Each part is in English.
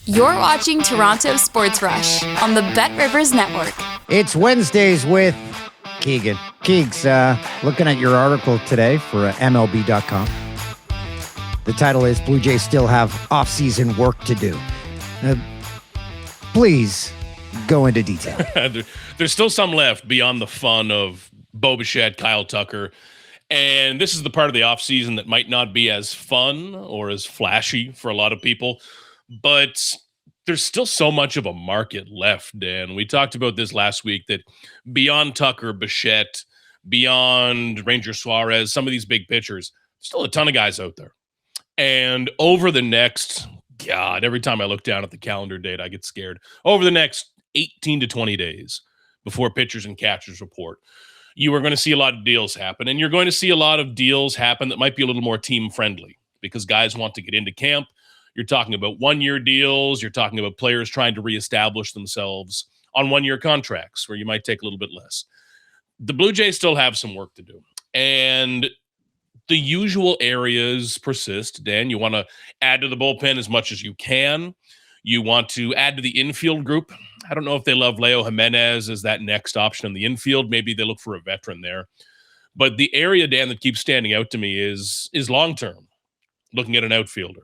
You're watching Toronto Sports Rush on the Bet Rivers Network. It's Wednesdays with Keegan. Keegs, looking at your article today for MLB.com. The title is Blue Jays Still Have Offseason Work to Do. Please go into detail. There's still some left beyond the fun of Bichette, Kyle Tucker. And this is the part of the offseason that might not be as fun or as flashy for a lot of people. But there's still so much of a market left, Dan. We talked about this last week that beyond Tucker, Bichette, beyond Ranger Suarez, some of these big pitchers, still a ton of guys out there. And over the next, every time I look down at the calendar date, I get scared. Over the next 18 to 20 days before pitchers and catchers report, you are going to see a lot of deals happen. And you're going to see a lot of deals happen that might be a little more team-friendly because guys want to get into camp. You're talking about one-year deals. You're talking about players trying to reestablish themselves on one-year contracts where you might take a little bit less. The Blue Jays still have some work to do. And the usual areas persist, Dan. You want to add to the bullpen as much as you can. You want to add to the infield group. I don't know if they love Leo Jimenez as that next option in the infield. Maybe they look for a veteran there. But the area, Dan, that keeps standing out to me is long-term, looking at an outfielder.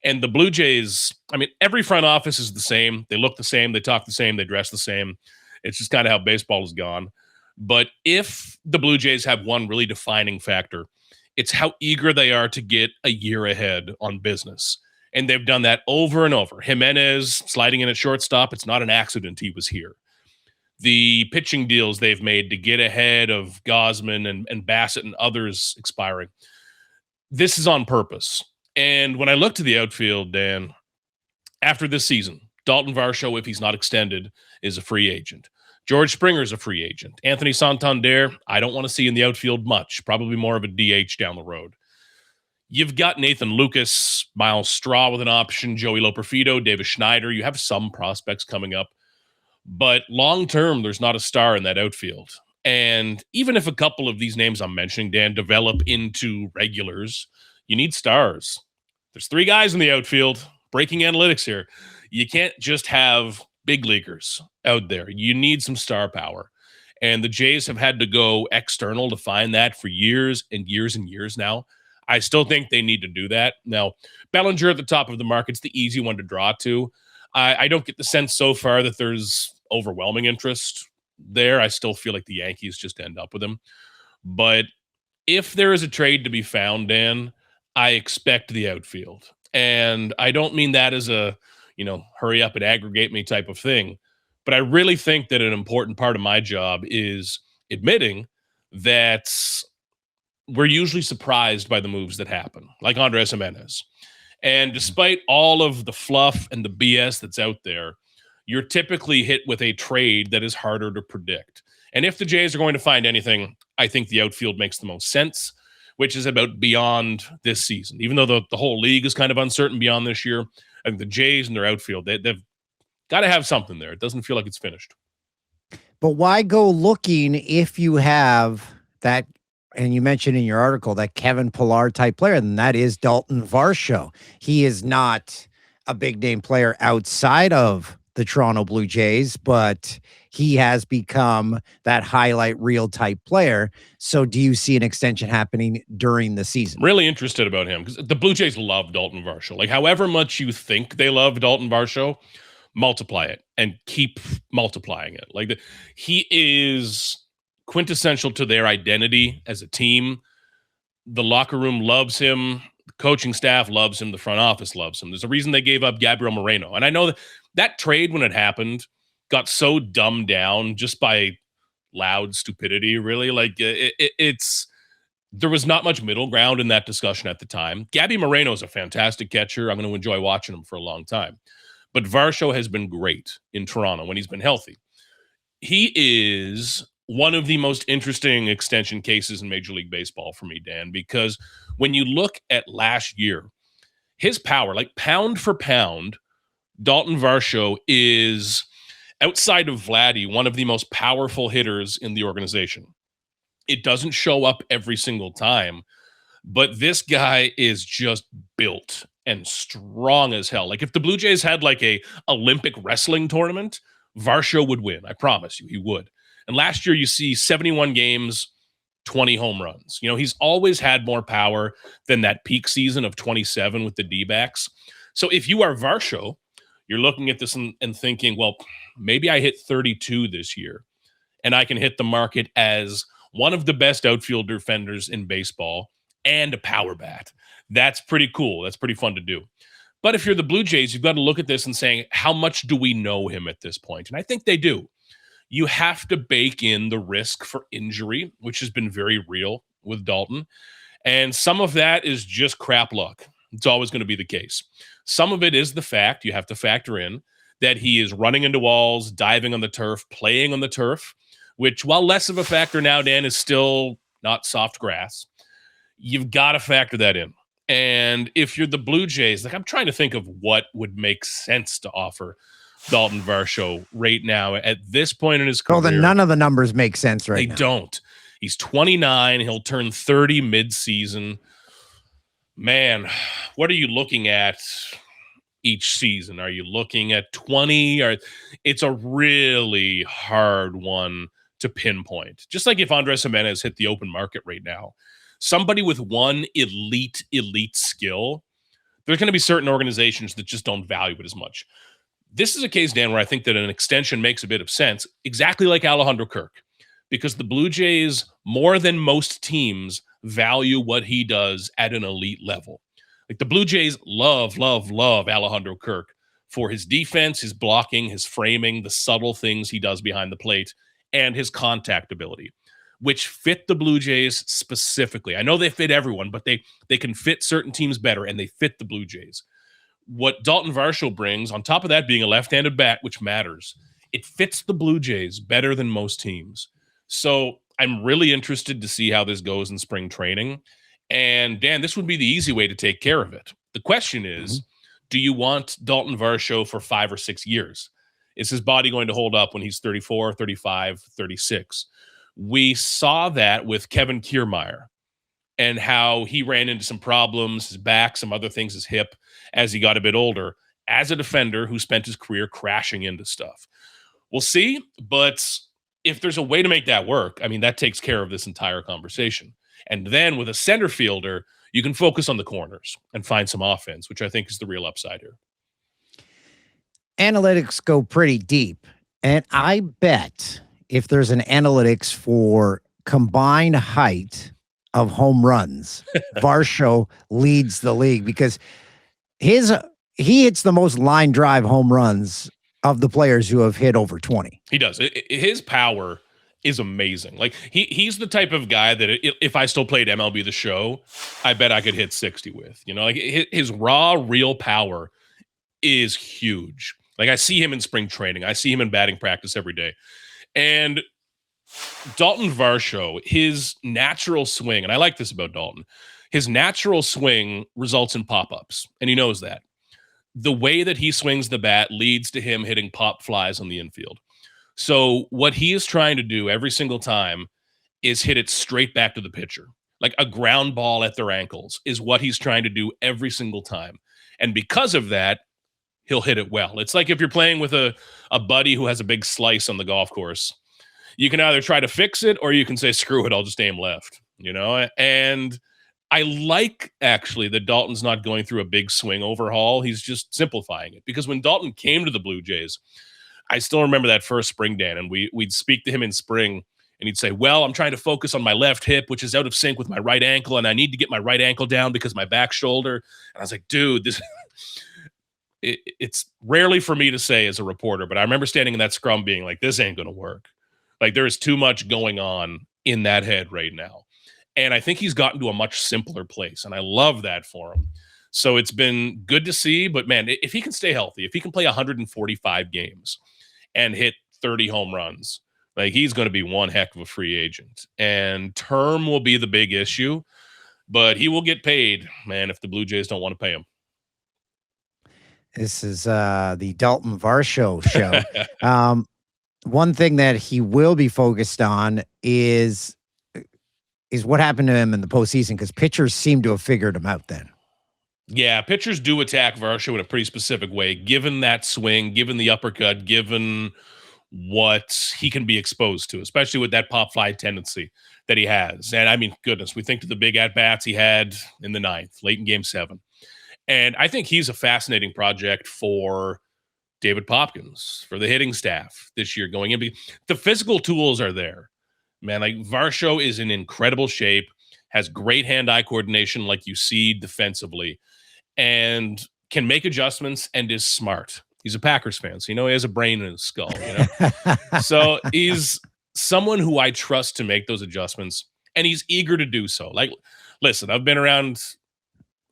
And the Blue Jays, I mean, every front office is the same. They look the same. They talk the same. They dress the same. It's just kind of how baseball has gone. But if the Blue Jays have one really defining factor, it's how eager they are to get a year ahead on business. And they've done that over and over. Jimenez sliding in at shortstop, it's not an accident he was here. The pitching deals they've made to get ahead of Gausman and Bassett and others expiring, this is on purpose. And when I look to the outfield, Dan, after this season, Daulton Varsho, if he's not extended, is a free agent. George Springer is a free agent. Anthony Santander, I don't want to see in the outfield much, probably more of a DH down the road. You've got Nathan Lucas, Miles Straw with an option, Joey Loperfido, Davis Schneider. You have some prospects coming up. But long-term, there's not a star in that outfield. And even if a couple of these names I'm mentioning, Dan, develop into regulars, you need stars. There's three guys in the outfield. Breaking analytics here. You can't just have big leaguers out there. You need some star power. And the Jays have had to go external to find that for years and years and years now. I still think they need to do that. Now, Bellinger at the top of the market's the easy one to draw to. I don't get the sense so far that there's overwhelming interest there. I still feel like the Yankees just end up with him. But if there is a trade to be found, Dan, I expect the outfield. And I don't mean that as a, hurry up and aggregate me type of thing. But I really think that an important part of my job is admitting that we're usually surprised by the moves that happen, like Andres Jimenez. And despite all of the fluff and the BS that's out there, you're typically hit with a trade that is harder to predict. And if the Jays are going to find anything, I think the outfield makes the most sense, which is about beyond this season. Even though the whole league is kind of uncertain beyond this year, I think the Jays and their outfield, they've got to have something there. It doesn't feel like it's finished. But why go looking if you have that, and you mentioned in your article, that Kevin Pillar type player, and that is Daulton Varsho. He is not a big name player outside of the Toronto Blue Jays, but he has become that highlight reel type player. So do you see an extension happening during the season? Really interested about him because the Blue Jays love Daulton Varsho. Like however much you think they love Daulton Varsho, multiply it and keep multiplying it. Like he is quintessential to their identity as a team. The locker room loves him. The coaching staff loves him. The front office loves him. There's a reason they gave up Gabriel Moreno. And I know that trade, when it happened, got so dumbed down just by loud stupidity, really. Like it's there was not much middle ground in that discussion at the time. Gabby Moreno is a fantastic catcher. I'm going to enjoy watching him for a long time. But Varsho has been great in Toronto when he's been healthy. He is one of the most interesting extension cases in Major League Baseball for me, Dan, because when you look at last year, his power, like pound for pound, Daulton Varsho is, outside of Vladdy, one of the most powerful hitters in the organization. It doesn't show up every single time, but this guy is just built. and strong as hell. Like if the Blue Jays had like a Olympic wrestling tournament, Varsho would win. I promise you, he would. And last year you see 71 games, 20 home runs. You know, he's always had more power than that peak season of 27 with the D-backs. So if you are Varsho, you're looking at this and thinking, well, maybe I hit 32 this year and I can hit the market as one of the best outfield defenders in baseball and a power bat. That's pretty cool. That's pretty fun to do. But if you're the Blue Jays, you've got to look at this and saying, how much do we know him at this point? And I think they do. You have to bake in the risk for injury, which has been very real with Daulton. And some of that is just crap luck. It's always going to be the case. Some of it is the fact, you have to factor in, that he is running into walls, diving on the turf, playing on the turf, which, while less of a factor now, Dan, is still not soft grass. You've got to factor that in. And if you're the Blue Jays, like I'm trying to think of what would make sense to offer Daulton Varsho right now at this point in his career. Well, then none of the numbers make sense right now. They don't. He's 29. He'll turn 30 mid-season. Man, what are you looking at each season? Are you looking at 20? Or it's a really hard one to pinpoint. Just like if Andres Jimenez hit the open market right now, somebody with one elite skill, there's going to be certain organizations that just don't value it as much. This is a case, Dan, where I think that an extension makes a bit of sense, exactly like Alejandro Kirk, because the Blue Jays, more than most teams, value what he does at an elite level. Like the Blue Jays love Alejandro Kirk for his defense, his blocking, his framing, the subtle things he does behind the plate, and his contact ability, which fit the Blue Jays specifically. I know they fit everyone, but they can fit certain teams better, and they fit the Blue Jays. What Daulton Varsho brings, on top of that being a left-handed bat, which matters, it fits the Blue Jays better than most teams. So I'm really interested to see how this goes in spring training. And Dan, this would be the easy way to take care of it. The question is, do you want Daulton Varsho for 5 or 6 years? Is his body going to hold up when he's 34, 35, 36? We saw that with Kevin Kiermaier and how he ran into some problems, his back, some other things, his hip, as he got a bit older, as a defender who spent his career crashing into stuff. We'll see, but if there's a way to make that work, I mean, that takes care of this entire conversation. And then with a center fielder, you can focus on the corners and find some offense, which I think is the real upside here. Analytics go pretty deep. And I bet if there's an analytics for combined height of home runs, Varsho leads the league because he hits the most line drive home runs of the players who have hit over 20. He does. His power is amazing. Like he's the type of guy that if I still played MLB The Show, I bet I could hit 60 with. You know, like his raw, real power is huge. Like I see him in spring training. I see him in batting practice every day. And Daulton Varsho, his natural swing, and I like this about Daulton, his natural swing results in pop-ups, and he knows that. The way that he swings the bat leads to him hitting pop flies on the infield. So what he is trying to do every single time is hit it straight back to the pitcher. Like a ground ball at their ankles is what he's trying to do every single time. And because of that, he'll hit it well. It's like if you're playing with a buddy who has a big slice on the golf course. You can either try to fix it or you can say, screw it, I'll just aim left, you know? And I like, actually, that Daulton's not going through a big swing overhaul. He's just simplifying it. Because when Daulton came to the Blue Jays, I still remember that first spring, Dan, and we'd speak to him in spring, and he'd say, well, I'm trying to focus on my left hip, which is out of sync with my right ankle, and I need to get my right ankle down because my back shoulder. And I was like, dude, this... It's rarely for me to say as a reporter, but I remember standing in that scrum being like, this ain't going to work. Like there is too much going on in that head right now. And I think he's gotten to a much simpler place. And I love that for him. So it's been good to see, but man, if he can stay healthy, if he can play 145 games and hit 30 home runs, like he's going to be one heck of a free agent. And term will be the big issue, but he will get paid, man, if the Blue Jays don't want to pay him. This is the Daulton Varsho show. One thing that he will be focused on is what happened to him in the postseason, because pitchers seem to have figured him out then. Yeah, pitchers do attack Varsho in a pretty specific way, given that swing, given the uppercut, given what he can be exposed to, especially with that pop fly tendency that he has. And I mean, goodness, we think to the big at-bats he had in the ninth, late in game 7. And I think he's a fascinating project for David Popkins, for the hitting staff this year going in. The physical tools are there. Man, like Varsho is in incredible shape, has great hand-eye coordination like you see defensively, and can make adjustments and is smart. He's a Packers fan, so he has a brain in his skull, So he's someone who I trust to make those adjustments, and he's eager to do so. Like, listen, I've been around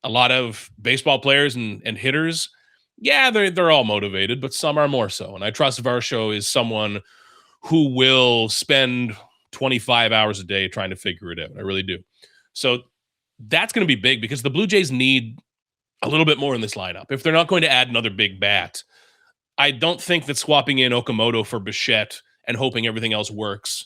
a lot of baseball players and hitters. Yeah, they're all motivated, but some are more so. And I trust Varsho is someone who will spend 25 hours a day trying to figure it out. I really do. So that's going to be big because the Blue Jays need a little bit more in this lineup. If they're not going to add another big bat, I don't think that swapping in Okamoto for Bichette and hoping everything else works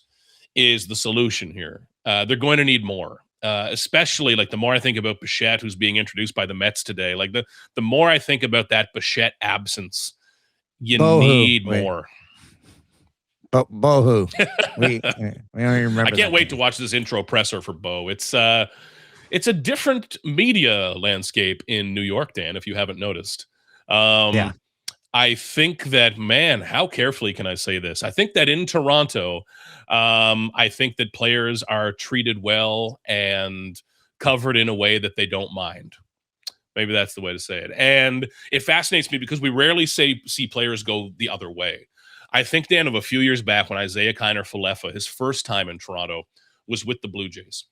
is the solution here. They're going to need more, especially like the more I think about Bichette, who's being introduced by the Mets today, like the more I think about that Bichette absence, you need more. Bohu. We don't even remember. I can't wait to watch this intro presser for Bo. It's a different media landscape in New York, Dan, if you haven't noticed. Yeah. I think that, man, how carefully can I say this? I think that in Toronto, I think that players are treated well and covered in a way that they don't mind. Maybe that's the way to say it. And it fascinates me because we rarely see players go the other way. I think, Dan, of a few years back when Isaiah Kiner-Falefa, his first time in Toronto, was with the Blue Jays.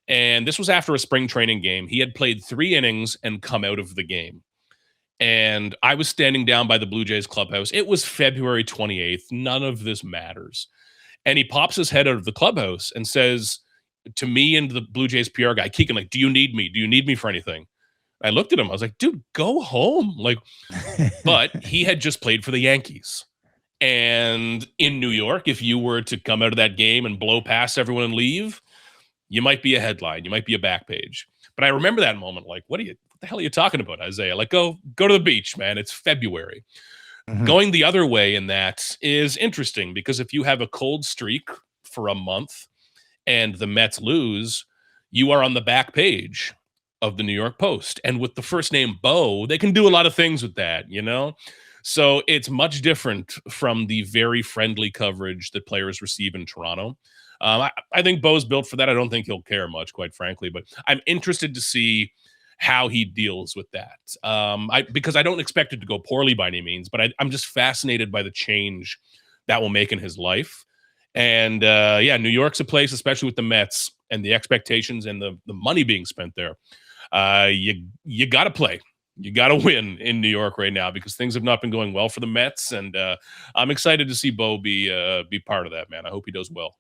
And this was after a spring training game. He had played 3 innings and come out of the game. And I was standing down by the Blue Jays clubhouse. It was February 28th. None of this matters. And he pops his head out of the clubhouse and says to me and the Blue Jays PR guy, Keegan, like, do you need me? Do you need me for anything? I looked at him. I was like, dude, go home. Like, but he had just played for the Yankees. And in New York, if you were to come out of that game and blow past everyone and leave, you might be a headline. You might be a back page. But I remember that moment, like, what the hell are you talking about, Isaiah? Like, go to the beach, man. It's February. Mm-hmm. Going the other way in that is interesting because if you have a cold streak for a month and the Mets lose, you are on the back page of the New York Post. And with the first name Bo, they can do a lot of things with that, So it's much different from the very friendly coverage that players receive in Toronto. I think Bo's built for that. I don't think he'll care much, quite frankly, but I'm interested to see how he deals with that. Because I don't expect it to go poorly by any means, but I'm just fascinated by the change that will make in his life. And New York's a place, especially with the Mets and the expectations and the money being spent there. You got to play. You got to win in New York right now because things have not been going well for the Mets. And I'm excited to see Bo be part of that, man. I hope he does well.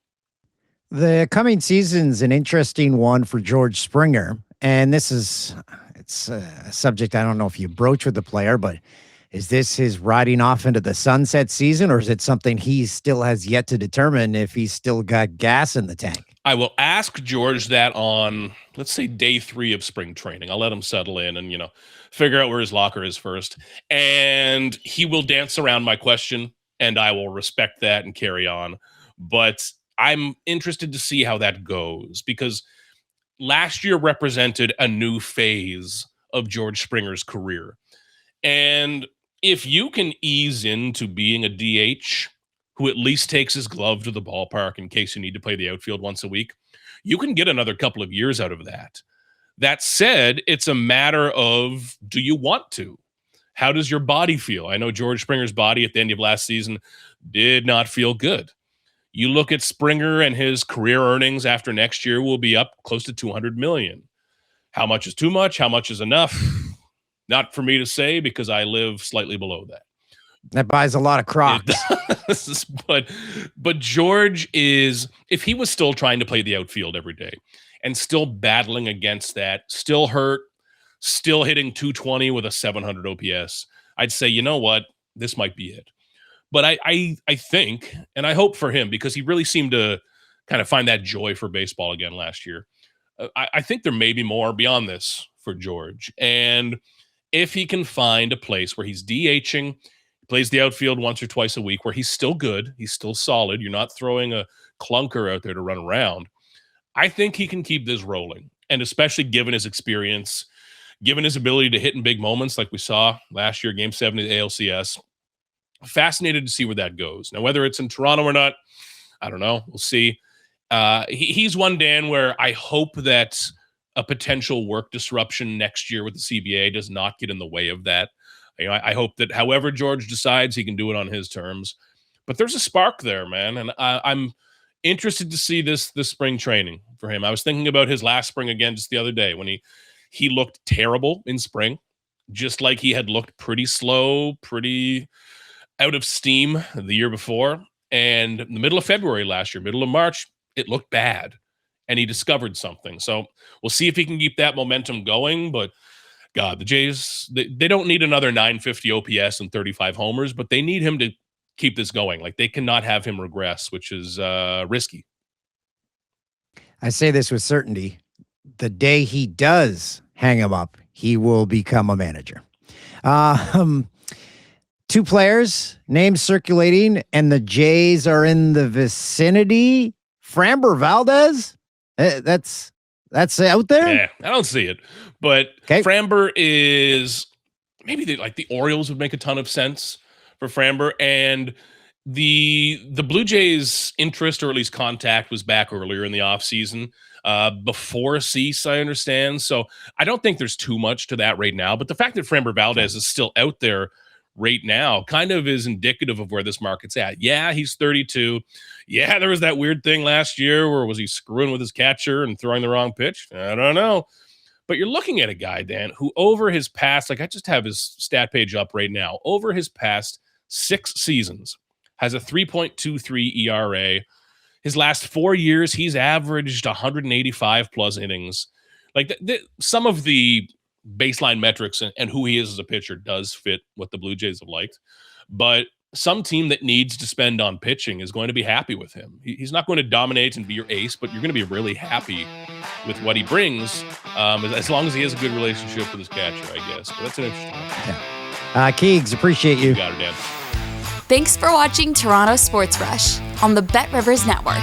The coming season's an interesting one for George Springer. And it's a subject I don't know if you broach with the player, but is this his riding off into the sunset season, or is it something he still has yet to determine if he's still got gas in the tank? I will ask George that on, let's say, day 3 of spring training. I'll let him settle in and, figure out where his locker is first. And he will dance around my question, and I will respect that and carry on. But I'm interested to see how that goes because last year represented a new phase of George Springer's career. And if you can ease into being a DH who at least takes his glove to the ballpark in case you need to play the outfield once a week, you can get another couple of years out of that. That said, it's a matter of, do you want to? How does your body feel? I know George Springer's body at the end of last season did not feel good. You look at Springer and his career earnings after next year will be up close to $200 million. How much is too much? How much is enough? Not for me to say because I live slightly below that. That buys a lot of Crocs. But George is, if he was still trying to play the outfield every day and still battling against that, still hurt, still hitting 220 with a 700 OPS, I'd say, you know what? This might be it. But I think, and I hope for him, because he really seemed to kind of find that joy for baseball again last year. I think there may be more beyond this for George. And if he can find a place where he's DHing, plays the outfield once or twice a week, where he's still good, he's still solid, you're not throwing a clunker out there to run around, I think he can keep this rolling. And especially given his experience, given his ability to hit in big moments like we saw last year, Game 7 of the ALCS, fascinated to see where that goes. Now, whether it's in Toronto or not, I don't know. We'll see. He's one, Dan, where I hope that a potential work disruption next year with the CBA does not get in the way of that. I hope that however George decides, he can do it on his terms. But there's a spark there, man. And I'm interested to see this spring training for him. I was thinking about his last spring again just the other day when he looked terrible in spring, just like he had looked pretty slow, pretty out of steam the year before. And in the middle of February last year, middle of March, it looked bad. And he discovered something. So we'll see if he can keep that momentum going. But God, the Jays, they don't need another 950 OPS and 35 homers, but they need him to keep this going. Like, they cannot have him regress, which is risky. I say this with certainty. The day he does hang him up, he will become a manager. 2 players, names circulating, and the Jays are in the vicinity. Framber Valdez? That's out there? Yeah, I don't see it. But okay. Framber is maybe the Orioles would make a ton of sense for Framber. And the Blue Jays' interest, or at least contact, was back earlier in the offseason, before Cease, I understand. So I don't think there's too much to that right now. But the fact that Framber Valdez is still out there right now kind of is indicative of where this market's at. Yeah, he's 32. Yeah, there was that weird thing last year where was he screwing with his catcher and throwing the wrong pitch? I don't know. But you're looking at a guy, Dan, who over his past, like I just have his stat page up right now, over his past 6 seasons has a 3.23 ERA. His last 4 years, he's averaged 185 plus innings. Like some of the baseline metrics and who he is as a pitcher does fit what the Blue Jays have liked. But some team that needs to spend on pitching is going to be happy with him. He's not going to dominate and be your ace, but you're going to be really happy with what he brings, as long as he has a good relationship with his catcher, I guess. But that's an interesting one. Yeah. Keegs, appreciate you. You got it, Dan. Thanks for watching Toronto Sports Rush on the Bet Rivers Network.